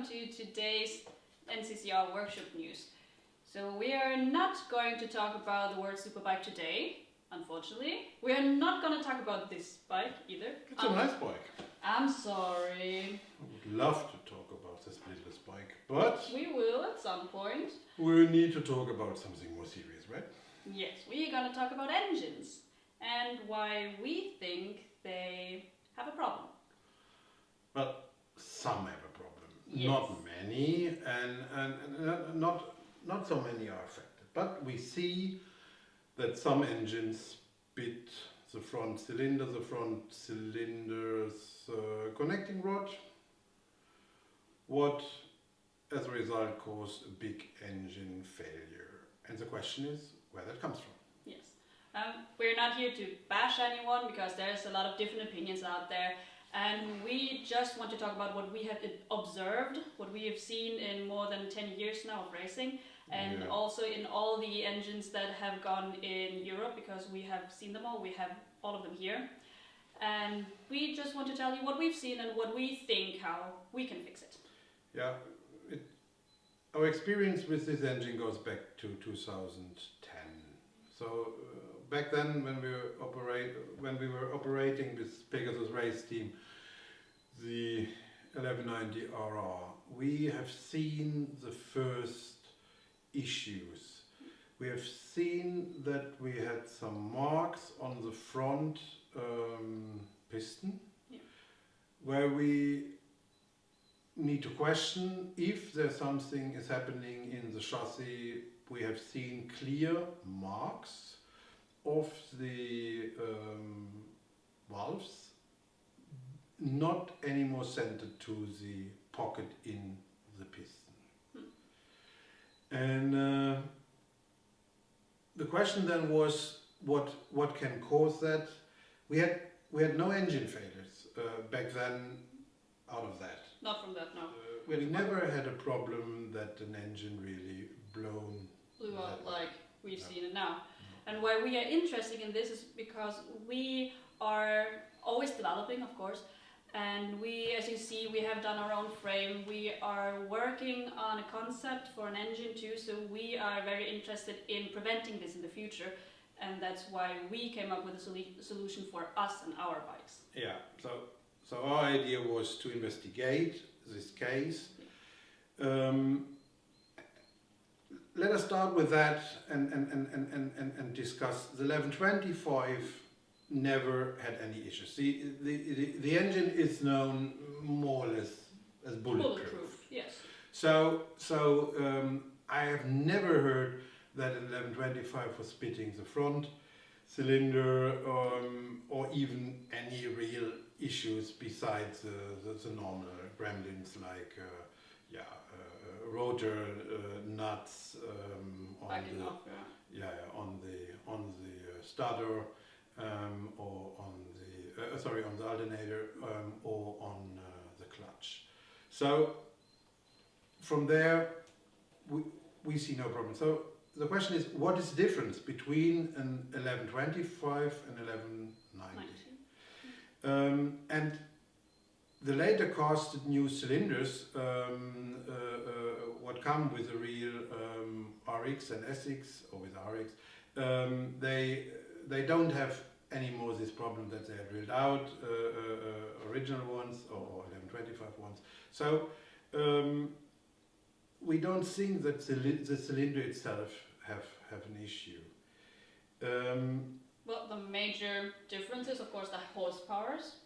welcome to today's NCCR Workshop news. So we are not going to talk about the word superbike today, unfortunately. We are not going to talk about this bike either. It's a nice bike. I'm sorry. I would love to talk about this little bike, but We will at some point. we need to talk about something more serious, right? Yes, we are going to talk about engines and why we think they have a problem. Well, some have a problem. Yes. Not many, and not so many are affected. But we see that some engines bit the front cylinder's connecting rod, what as a result caused a big engine failure. And the question is where that comes from. Yes. We're not here to bash anyone because there's a lot of different opinions out there. And we just want to talk about what we have observed, what we have seen in more than 10 years now of racing, and also in all the engines that have gone in Europe, because we have seen them all, we have all of them here. And we just want to tell you what we've seen and what we think, how we can fix it. Yeah, our experience with this engine goes back to 2010. So back then, when we were operating with Pegasus race team, the 1190 RR, we have seen the first issues. We have seen that we had some marks on the front piston, where we need to question if there's something is happening in the chassis. We have seen clear marks of the valves, not anymore centered to the pocket in the piston. And the question then was, what can cause that? We had no engine failures back then out of that. Not from that, no. We never had a problem that an engine really blew out like we've seen it now. And why we are interested in this is because we are always developing, of course, and we, as you see, we have done our own frame. We are working on a concept for an engine too, so we are very interested in preventing this in the future, and that's why we came up with a solution for us and our bikes. Yeah, so our idea was to investigate this case. Let us start with that and discuss. The 1125 never had any issues. The engine is known more or less as bulletproof. Yes. So I have never heard that an 1125 was spitting the front cylinder or even any real issues besides the normal gremlins like rotor nuts on the starter or on the alternator or on the clutch. So from there we see no problem. So the question is, what is the difference between an 1125 and 1190? And the later casted new cylinders, what come with the real RX and SX, or with RX, they don't have anymore this problem that they had drilled out, original ones or 1125 ones. So we don't think that the cylinder itself have an issue. Well, the major difference is, of course, the horsepowers.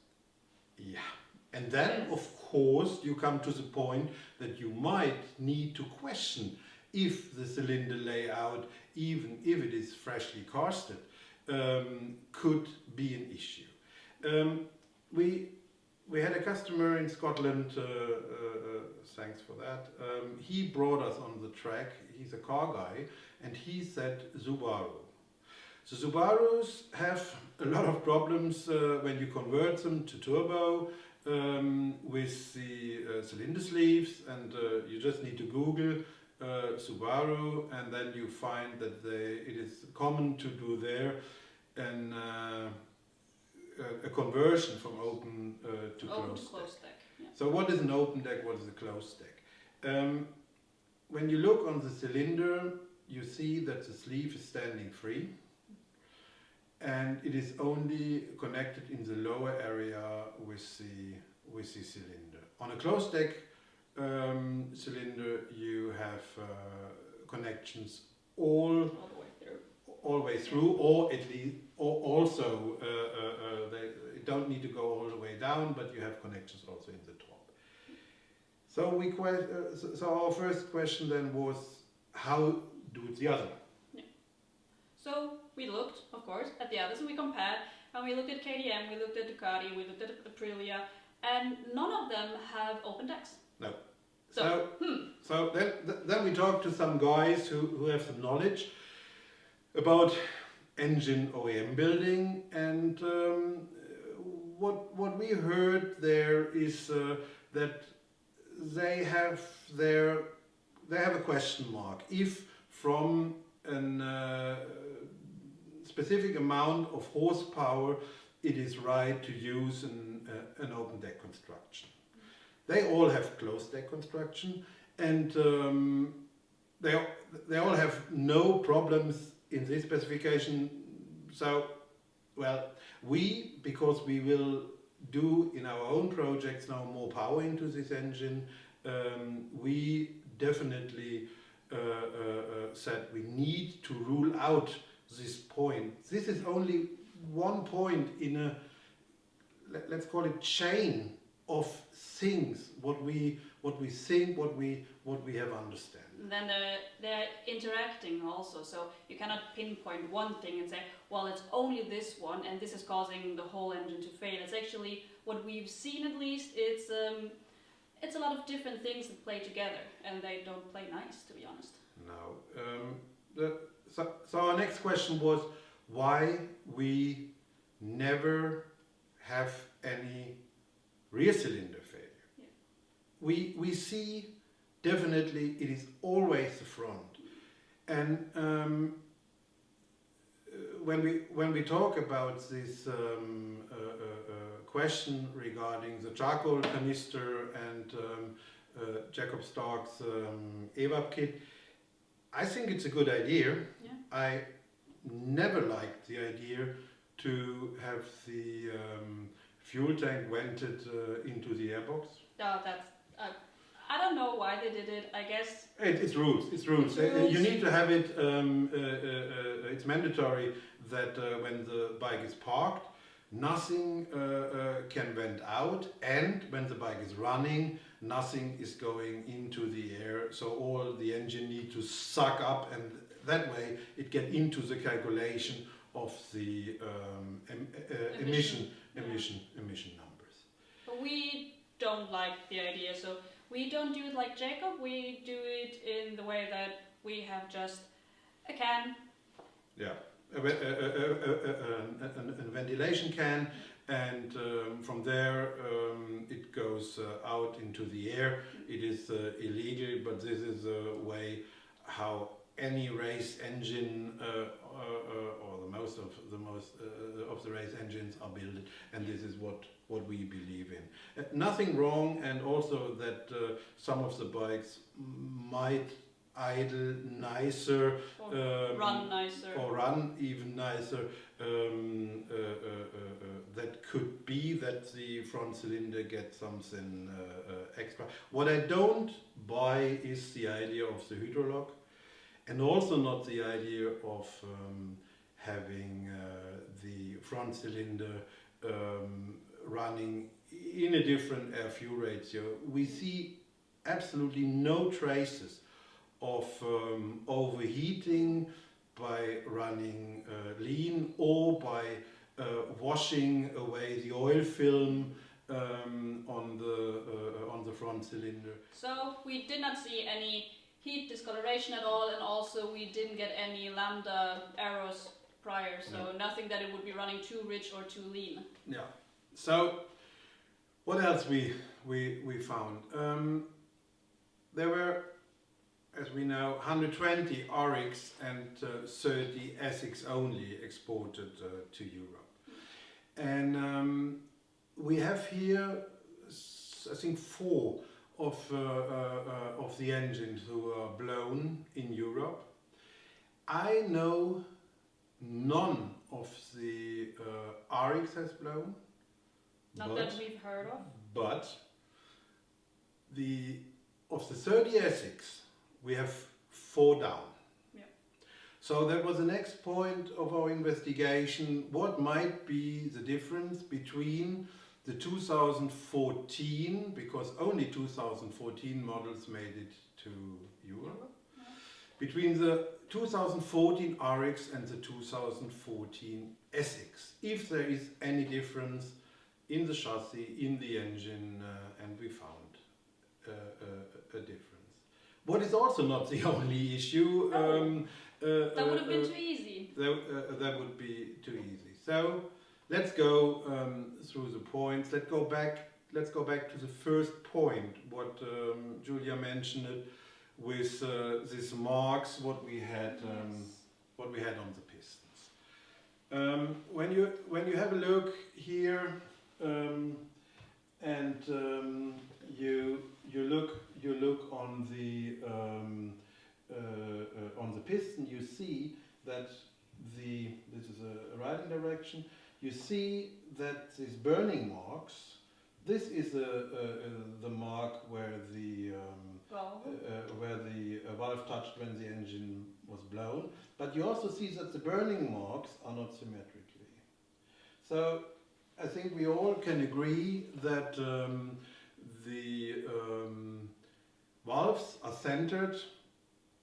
Yeah, and then, of course, you come to the point that you might need to question if the cylinder layout, even if it is freshly casted, could be an issue. We had a customer in Scotland, thanks for that. He brought us on the track. He's a car guy, and he said Subaru. So Subarus have a lot of problems when you convert them to turbo with the cylinder sleeves, and you just need to Google Subaru, and then you find that it is common to do there a conversion from open to closed stack. Yeah. So what is an open deck, what is a closed stack? When you look on the cylinder, you see that the sleeve is standing free, and it is only connected in the lower area with the cylinder. On a closed deck cylinder, you have connections all the way through, or at least, or also they don't need to go all the way down, but you have connections also in the top. So so our first question then was, how do the other? Yeah. So we looked, of course, at the others and we compared, and we looked at KTM, we looked at Ducati, we looked at Aprilia, and none of them have open decks. No. So then we talked to some guys who have some knowledge about engine OEM building, and what we heard there is that they have a question mark if from a specific amount of horsepower it is right to use an open deck construction. They all have closed deck construction, and they all have no problems in this specification. So, well, because we will do in our own projects now more power into this engine, we definitely said we need to rule out this point. This is only one point in a, let's call it, chain of things, what we think, what we have understand. And then they're interacting also, so you cannot pinpoint one thing and say, well, it's only this one and this is causing the whole engine to fail. It's actually, what we've seen at least, it's a lot of different things that play together, and they don't play nice, to be honest. No. So our next question was why we never have any rear cylinder failure. Yeah. We see definitely it is always the front, and when we talk about this question regarding the charcoal canister and Jacob Stark's EVAP kit, I think it's a good idea. Yeah. I never liked the idea to have the fuel tank vented into the airbox. Oh, that's I don't know why they did it. I guess it's rules. It's rules. You need to have it. It's mandatory that when the bike is parked, nothing can vent out, and when the bike is running, nothing is going into the air. So all the engine need to suck up, and that way it get into the calculation of the emission numbers. But we don't like the idea, so we don't do it like Jacob. We do it in the way that we have just a can. Yeah, a ventilation can, and from there it goes out into the air. It is illegal, but this is a way how any race engine or the most of the race engines are built, and this is what we believe in. Nothing wrong, and also that some of the bikes might idle nicer, or run nicer, or run even nicer. That could be that the front cylinder gets something extra. What I don't buy is the idea of the hydrolock, and also not the idea of having the front cylinder running in a different air-fuel ratio. We see absolutely no traces of overheating by running lean or by washing away the oil film on the front cylinder. So we did not see any heat discoloration at all, and also we didn't get any lambda errors prior, so nothing that it would be running too rich or too lean. Yeah. So what else we found? There were, as we know, 120 RX and 30 SX only exported to Europe. And we have here, I think, 4 of the engines who are blown in Europe. I know none of the RX has blown. Not that we've heard of. But of the 30 Essex, we have 4 down. Yeah. So that was the next point of our investigation. What might be the difference between the 2014, because only 2014 models made it to Europe, Yeah. between the 2014 RX and the 2014 Essex, if there is any difference in the chassis, in the engine, and we found a difference. What is also not the only issue. That would have been too easy. That would be too easy. So let's go through the points. Let's go back to the first point. What Julia mentioned it with these marks. What we had on the pistons. When you have a look here. You look on the piston. You see that this is a riding direction. You see that these burning marks. This is the mark where the valve touched when the engine was blown. But you also see that the burning marks are not symmetrically. So I think we all can agree that the valves are centered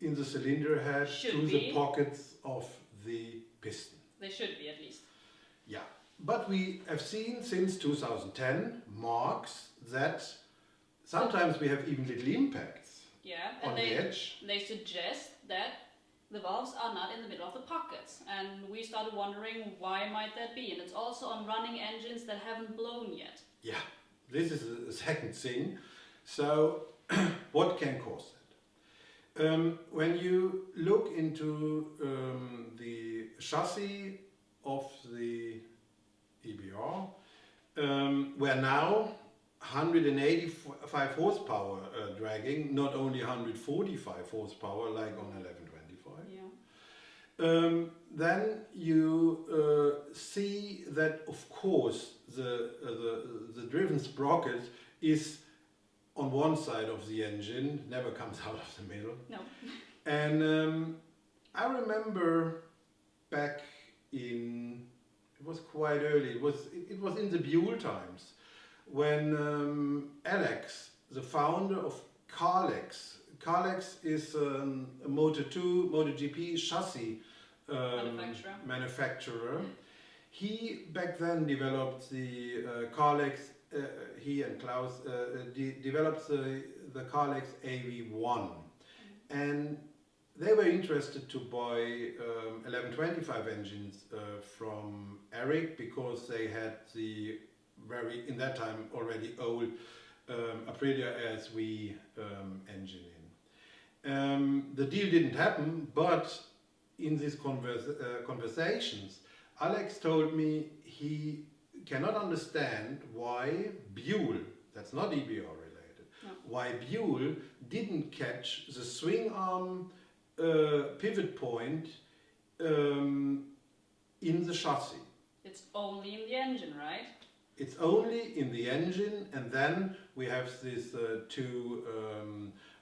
in the cylinder head the pockets of the piston. They should be, at least. Yeah, but we have seen since 2010 marks that sometimes we have even little impacts on the edge. They suggest that the valves are not in the middle of the pockets, and we started wondering why might that be, and it's also on running engines that haven't blown yet. Yeah, this is the second thing. So what can cause that? When you look into the chassis of the EBR, we're now 185 horsepower dragging, not only 145 horsepower like on 1125. Yeah. Then you see that, of course, the driven sprocket is on one side of the engine, never comes out of the middle. No. And I remember back in, it was quite early, it was in the Buell times, when Alex, the founder of Carlex is a MotoGP chassis manufacturer. He back then developed the Carlex, he and Klaus developed the Carlex AV1. And they were interested to buy 1125 engines from Eric, because they had the very, in that time, already old Aprilia RSV engine in. The deal didn't happen, but in these conversations, Alex told me he cannot understand why Buell, that's not EBR related, why Buell didn't catch the swing arm pivot point in the chassis. It's only in the engine, right? It's only in the engine, and then we have these two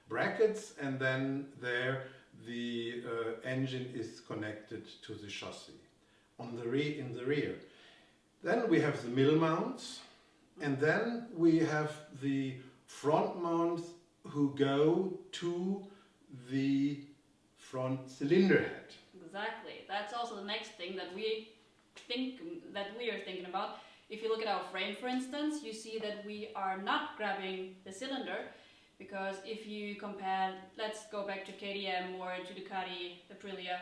brackets, and then there the engine is connected to the chassis on the in the rear. Then we have the middle mounts, and then we have the front mounts who go to the front cylinder head. Exactly. That's also the next thing that we are thinking about. If you look at our frame, for instance, you see that we are not grabbing the cylinder, because if you compare, let's go back to KTM or to Ducati, Aprilia,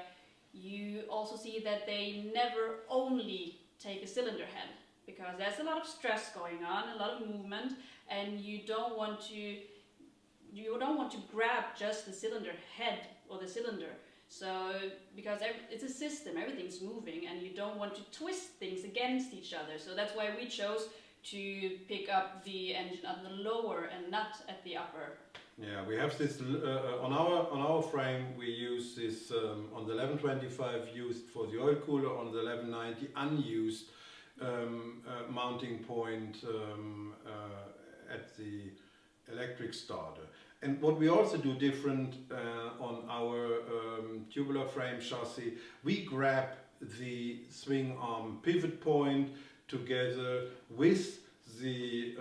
you also see that they never only take a cylinder head, because there's a lot of stress going on, a lot of movement, and you don't want to grab just the cylinder head or the cylinder. So, because it's a system, everything's moving, and you don't want to twist things against each other. So that's why we chose to pick up the engine at the lower and not at the upper. Yeah, we have this on our frame. We use this on the 1125 used for the oil cooler, on the 1190 unused mounting point at the electric starter. And what we also do different on our tubular frame chassis, we grab the swing arm pivot point together with the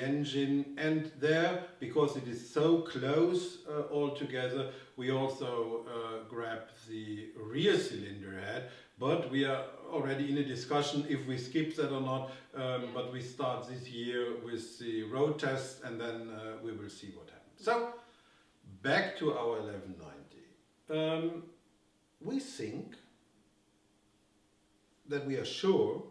engine, and there, because it is so close all together, we also grab the rear cylinder head. But we are already in a discussion if we skip that or not. But we start this year with the road test, and then we will see what happens. So back to our 1190. We think that we are sure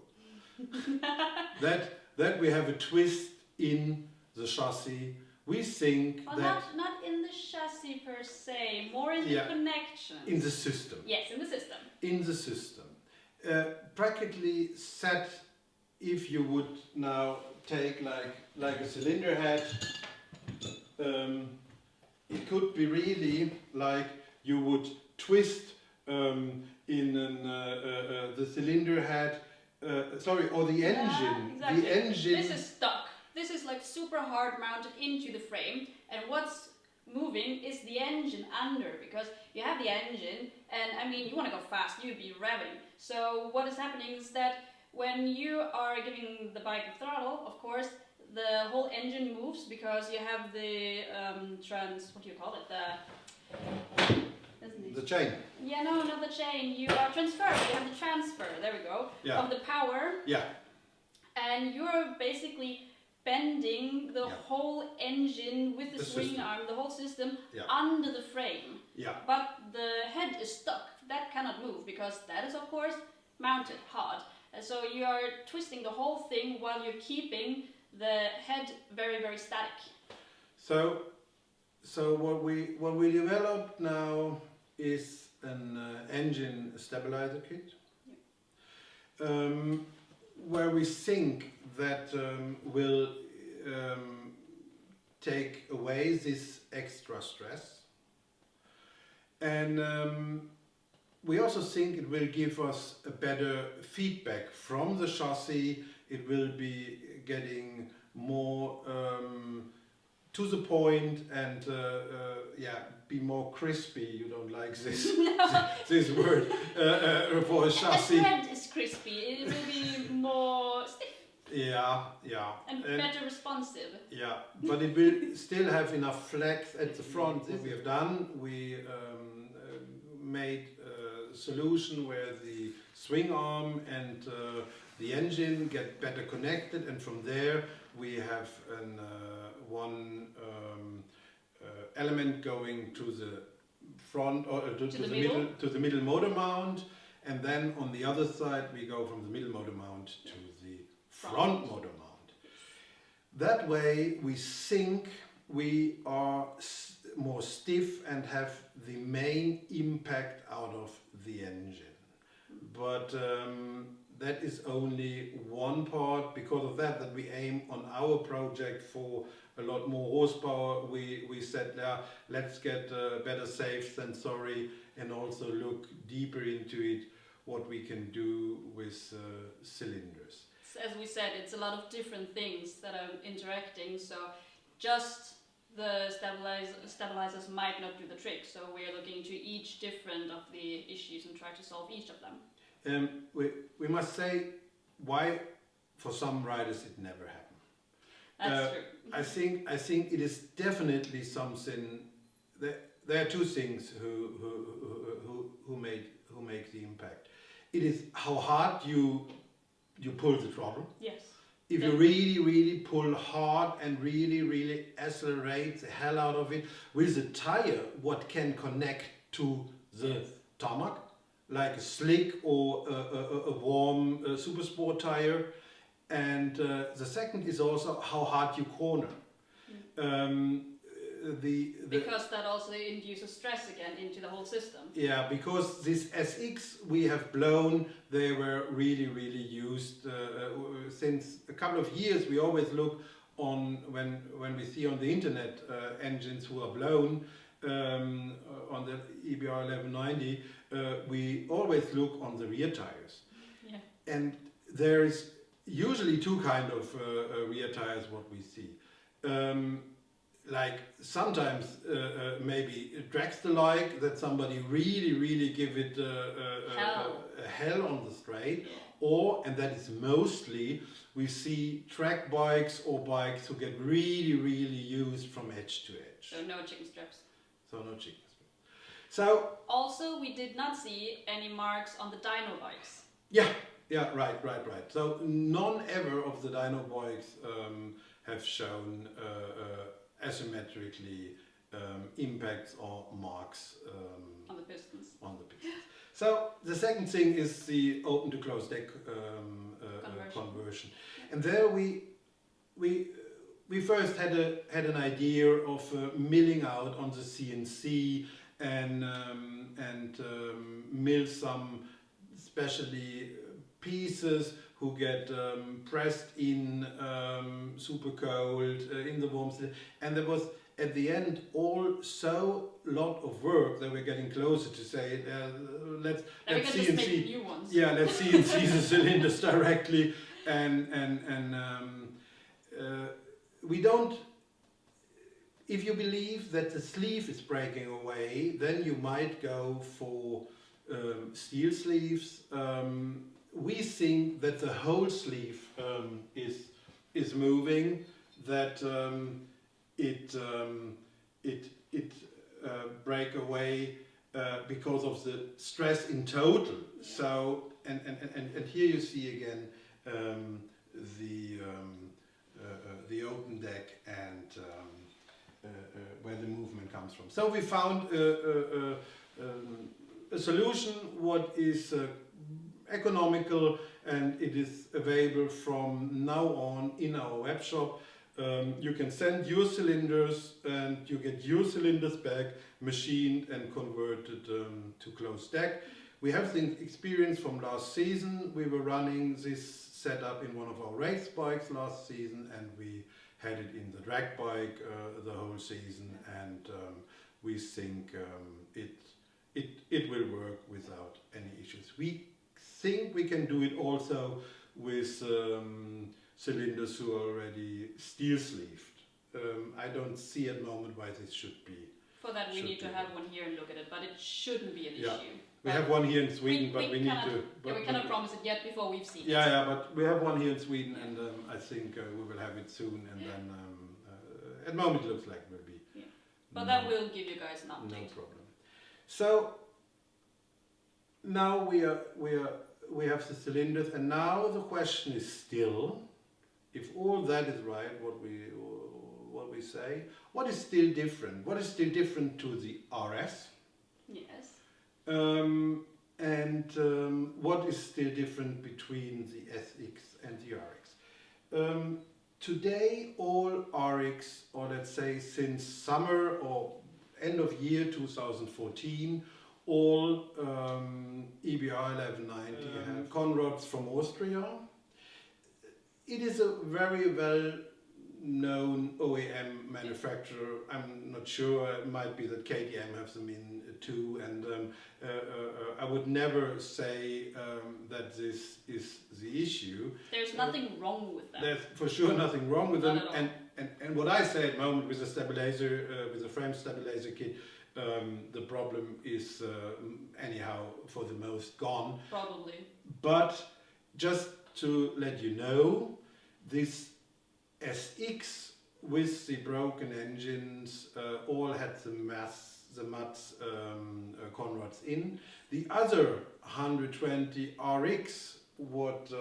that we have a twist in the chassis. We think well, that not in the chassis per se, more in the connections. In the system. Yes, in the system. In the system. Practically set, if you would now take like a cylinder head, it could be really like you would twist in the cylinder head. Or the engine. Exactly. The engine. This is stuck. This is like super hard mounted into the frame, and what's moving is the engine under, because you have the engine, and I mean, you want to go fast, you'd be revving. So what is happening is that when you are giving the bike a throttle, of course, the whole engine moves, because you have the what do you call it? The chain. Yeah, no, not the chain. You are transferring. You have the transfer. There we go. Yeah. Of the power. Yeah. And you're basically bending the whole engine with the swing system. arm, the whole system under the frame. Yeah. But the head is stuck. That cannot move, because that is of course mounted hard. And so you are twisting the whole thing while you're keeping the head very, very static. So what we developed now is an engine stabilizer kit, where we think that will take away this extra stress, and we also think it will give us a better feedback from the chassis. It will be getting more to the point, and be more crispy. You don't like this this word for a chassis. The thread is crispy. It will be more stiff. Yeah. And better responsive. Yeah, but it will still have enough flex at the front. That we have done. We made a solution where the swing arm and the engine get better connected, and from there we have one element going to the front, or to the middle motor mount, and then on the other side we go from the middle motor mount to the front motor mount. That way we think we are more stiff and have the main impact out of the engine. But that is only one part. Because of that we aim on our project for a lot more horsepower. We said, let's get better safe than sorry, and also look deeper into it, what we can do with cylinders. As we said, it's a lot of different things that are interacting, so just the stabilizers might not do the trick, so we're looking into each different of the issues and try to solve each of them. We must say why for some riders it never happened. That's true. I think it is definitely something. There are two things who make the impact. It is how hard you pull the throttle. Yes. If you really pull hard and really accelerate the hell out of it with a tire, what can connect to the tarmac, like a slick or a warm super sport tire. And the second is also how hard you corner. because that also induces stress again into the whole system. Yeah, because this SX we have blown, they were really used since a couple of years. We always look on when we see on the internet engines who are blown on the EBR 1190. We always look on the rear tires, and there is usually two kind of rear tires what we see. Like sometimes maybe dragster-like, that somebody really give it hell on the straight, or, and that is mostly, we see track bikes or bikes who get really used from edge to edge. So no chicken strips. So no chicken strips. So also we did not see any marks on the dyno bikes. Yeah, right. So none ever of the dyno bikes have shown asymmetrically impacts or marks on the pistons. So the second thing is the open to closed deck conversion. And there we first had an idea of milling out on the CNC and mill some specially pieces who get pressed in super cold in the warm, and there was at the end all so lot of work that we're getting closer to say let's CNC make new ones. Yeah, let's CNC the cylinders directly, and we don't. If you believe that the sleeve is breaking away, then you might go for steel sleeves. We think that the whole sleeve is moving, that it break away because of the stress in total. So and here you see again the open deck and where the movement comes from. So we found a solution what is economical, and it is available from now on in our web shop. You can send your cylinders and you get your cylinders back machined and converted to closed deck. We have the experience from last season. We were running this setup in one of our race bikes last season, and we had it in the drag bike the whole season, and we think it will work without any issues. We think we can do it also with cylinders who are already steel sleeved. I don't see at the moment why this should be. For that we need to have one here and look at it, but it shouldn't be an issue. We have one here in Sweden, but we need to. We cannot promise it yet before we've seen it. Yeah, but we have one here in Sweden, and I think we will have it soon. And then at the moment it looks like it will be. Yeah. But that will give you guys an update. No problem. So now we have the cylinders, and now the question is still, if all that is right, what we say, what is still different? What is still different to the RS? Yes. What is still different between the SX and the RX? Today all RX, or let's say since summer or end of year 2014, all EBR 1190 have conrods from Austria. It is a very well known OEM manufacturer. I'm not sure, it might be that KTM has them in too, and I would never say that this is the issue. There's nothing wrong with that. There's for sure nothing wrong with them, Not at all. and what I say at the moment with the stabilizer, with the frame stabilizer kit, the problem is anyhow for the most gone. Probably. But just to let you know, this SX with the broken engines all had the MUDs conrods in. The other 120 RX, what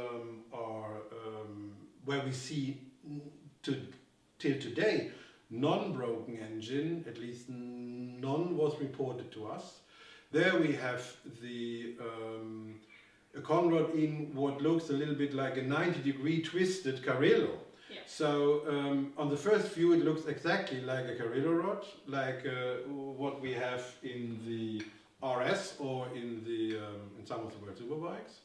are where we see till today non-broken engine, at least none was reported to us. There we have the a conrod in what looks a little bit like a 90-degree twisted Carrillo. Yes. So on the first view it looks exactly like a Carrillo rod, like what we have in the RS or in some of the World Superbikes.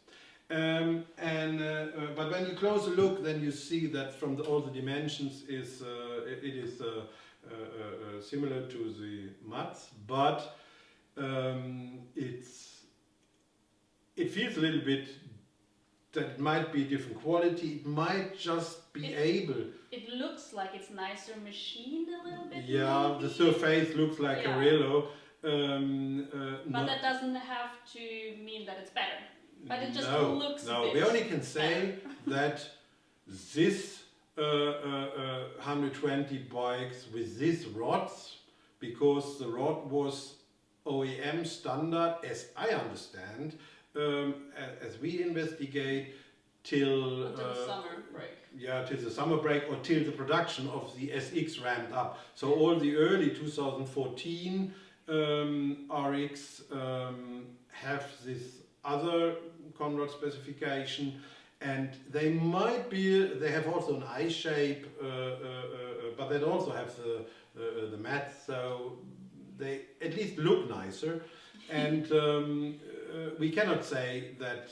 But when you close a look, then you see that from all the dimensions it is similar to the mats, but it feels a little bit that it might be different quality. It might just be able. It looks like it's nicer machined a little bit. Yeah, maybe. the surface looks like Carrillo. But that doesn't have to mean that it's better. But it just looks. No, we only can say that this 120 bikes with these rods, because the rod was OEM standard, as I understand, as we investigate till until the summer break. Yeah, till the summer break or till the production of the SX ramped up. So all the early 2014 RX have this other Conrad specification, and they have also an I shape, but they also have the mats, so they at least look nicer. And we cannot say that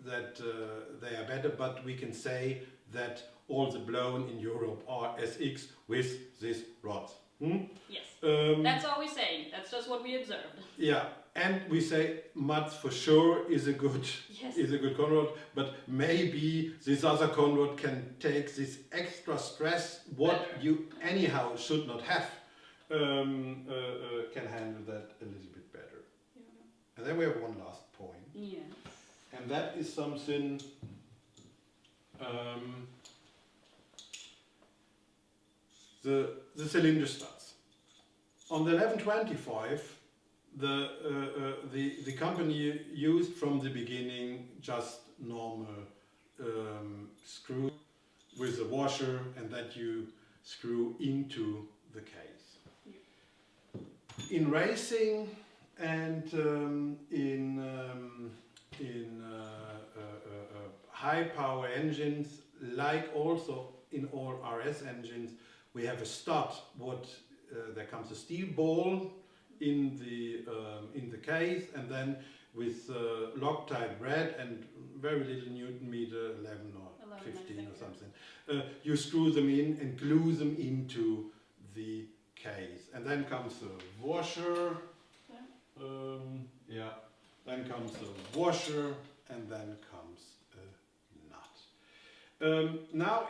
they are better, but we can say that all the blown in Europe are SX with these rods. Yes, that's all we're saying. That's just what we observed. Yeah, and we say mats for sure is a good Conrad, but maybe this other Conrad can take this extra stress what you anyhow should not have. Can handle that a little bit better. Yeah. And then we have one last point. Yes. And that is something the cylinder studs. On the 1125, the company used from the beginning just normal screw with a washer, and that you screw into the case. Yeah. In racing and in high power engines, like also in all RS engines, we have a stud. There comes a steel ball in the case, and then with Loctite red and very little Newton meter, 11 or 15 or something, you screw them in and glue them into the case. And then comes the washer. Then comes the washer, and then comes a nut. Now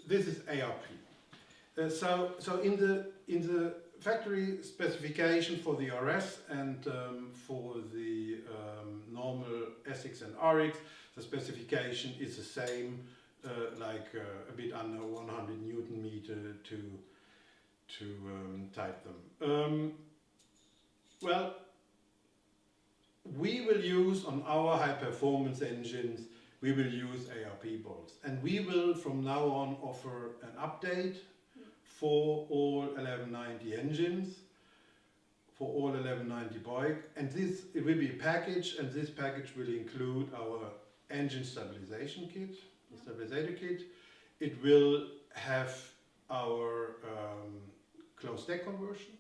this is ARP. So in the factory specification for the RS and for the normal SX and RX, the specification is the same, like a bit under 100 Newton meter to type them. Well, we will use on our high performance engines, we will use ARP bolts, and we will from now on offer an update for all 1190 engines, for all 1190 bike, and it will be a package, and this package will include our engine stabilization kit, the stabilizer kit. It will have our closed deck conversion.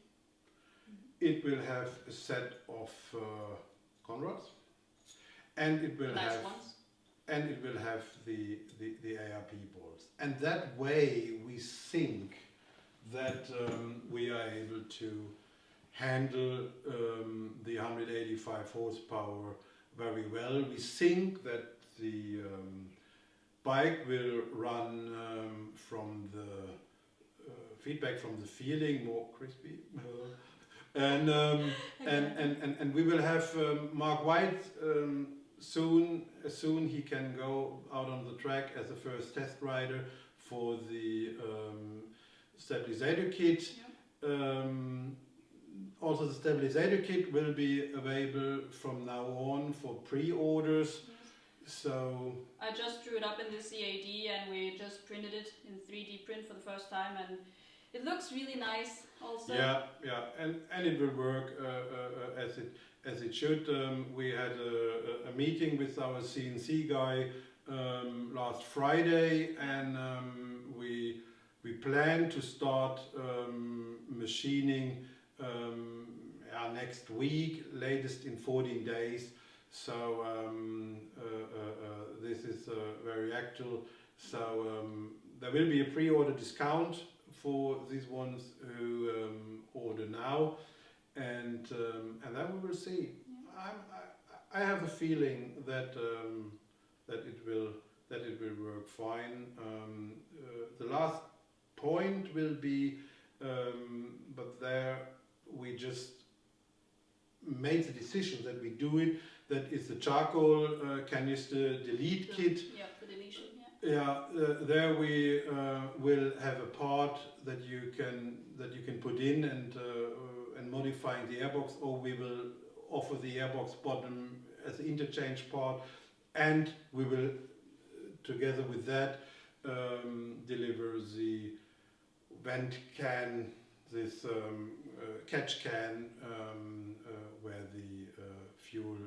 It will have a set of Conrads, and it will have the ARP bolts. And that way we think that we are able to handle the 185 horsepower very well. We think that the bike will run from the feedback from the feeling more crispy. And we will have Mark White soon. Soon he can go out on the track as a first test rider for the stabilizer kit. Yeah. Also, the stabilizer kit will be available from now on for pre-orders. Yes. So I just drew it up in the CAD, and we just printed it in 3D print for the first time, and it looks really nice also. Yeah, and it will work as it should. We had a meeting with our CNC guy last Friday, and we plan to start machining next week, latest in 14 days. So this is very actual. So there will be a pre-order discount for these ones who order now, and then we will see. Yeah. I have a feeling that that it will work fine. The last point will be, but there we just made the decision that we do it. That is the charcoal canister delete kit. Yeah, the deletion. Yeah, there we will have a part that you can put in and modifying the airbox, or we will offer the airbox bottom as an interchange part, and we will together with that deliver the vent can, this catch can where the fuel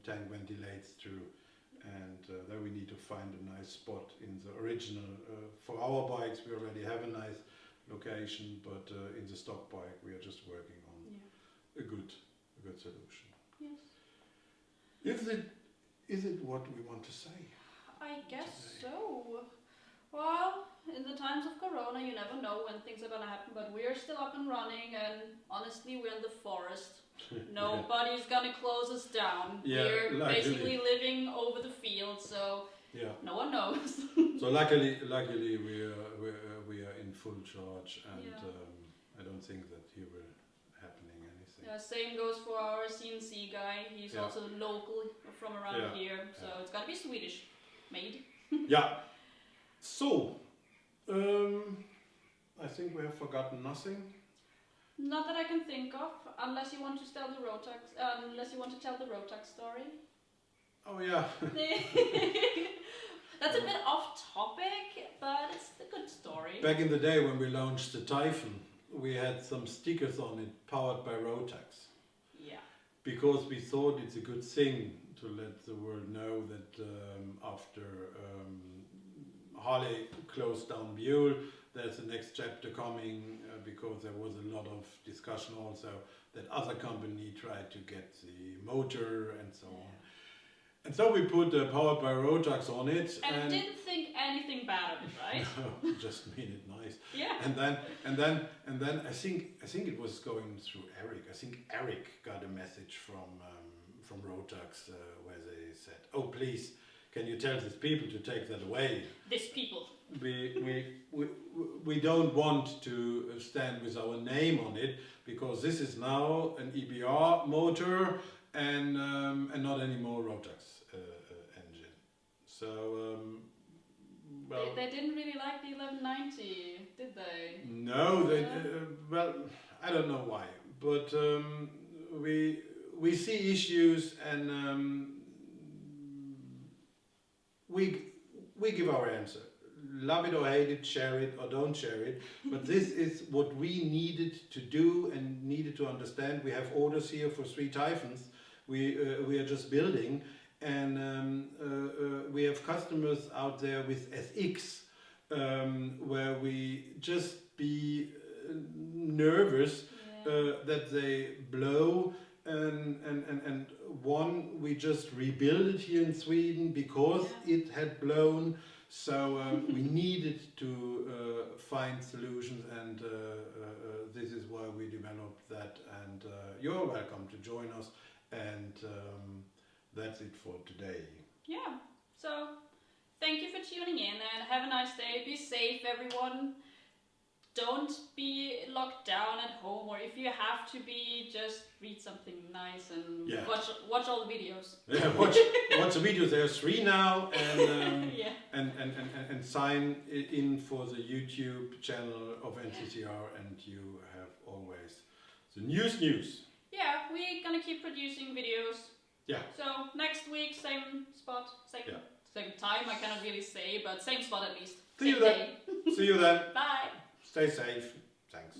tank ventilates through. And then we need to find a nice spot in the original. For our bikes, we already have a nice location, but in the stock bike, we are just working on a good solution. Yes. Is it what we want to say? I guess today? so. Well, in the times of Corona, you never know when things are gonna happen, but we're still up and running, and honestly, we're in the forest. Nobody's gonna close us down. Yeah, we're luckily. basically living over the field, so no one knows. So luckily we are in full charge, and I don't think that here will happening anything. Yeah, same goes for our CNC guy. He's also local from around here, so it's gotta be Swedish made. Yeah. So I think we have forgotten nothing. Not that I can think of, unless you want to tell the Rotax story. Oh yeah. That's a bit off topic, but it's a good story. Back in the day when we launched the Typhon, we had some stickers on it powered by Rotax. Yeah. Because we thought it's a good thing to let the world know that after Harley closed down Buell, there's the next chapter coming, because there was a lot of discussion also that other company tried to get the motor and so on. And so we put powered by Rotax on it, and didn't think anything bad of it, right? No, just made it nice. Yeah. And then I think it was going through Eric. I think Eric got a message from Rotax where they said, "Oh, please, can you tell these people to take that away? These people. We don't want to stand with our name on it, because this is now an EBR motor and not anymore Rotax engine." So well, they didn't really like the 1190, did they? No, they well, I don't know why, but we see issues, and we give our answer. Love it or hate it, share it or don't share it. But this is what we needed to do and needed to understand. We have orders here for 3 Typhons. We are just building, and we have customers out there with SX, where we just be nervous that they blow. And one we just rebuilt it here in Sweden because it had blown. So we needed to find solutions, and this is why we developed that. And you're welcome to join us. And that's it for today. Yeah. So thank you for tuning in, and have a nice day. Be safe, everyone. Don't be locked down at home, or if you have to be, just read something nice and watch all the videos. Yeah, watch the videos. There's 3 now, and and sign in for the YouTube channel of NCCR, and you have always the news. Yeah, we're gonna keep producing videos. Yeah. So next week, same spot, same time. I cannot really say, but same spot at least. See you then. See you then. Bye. Stay safe. Thanks.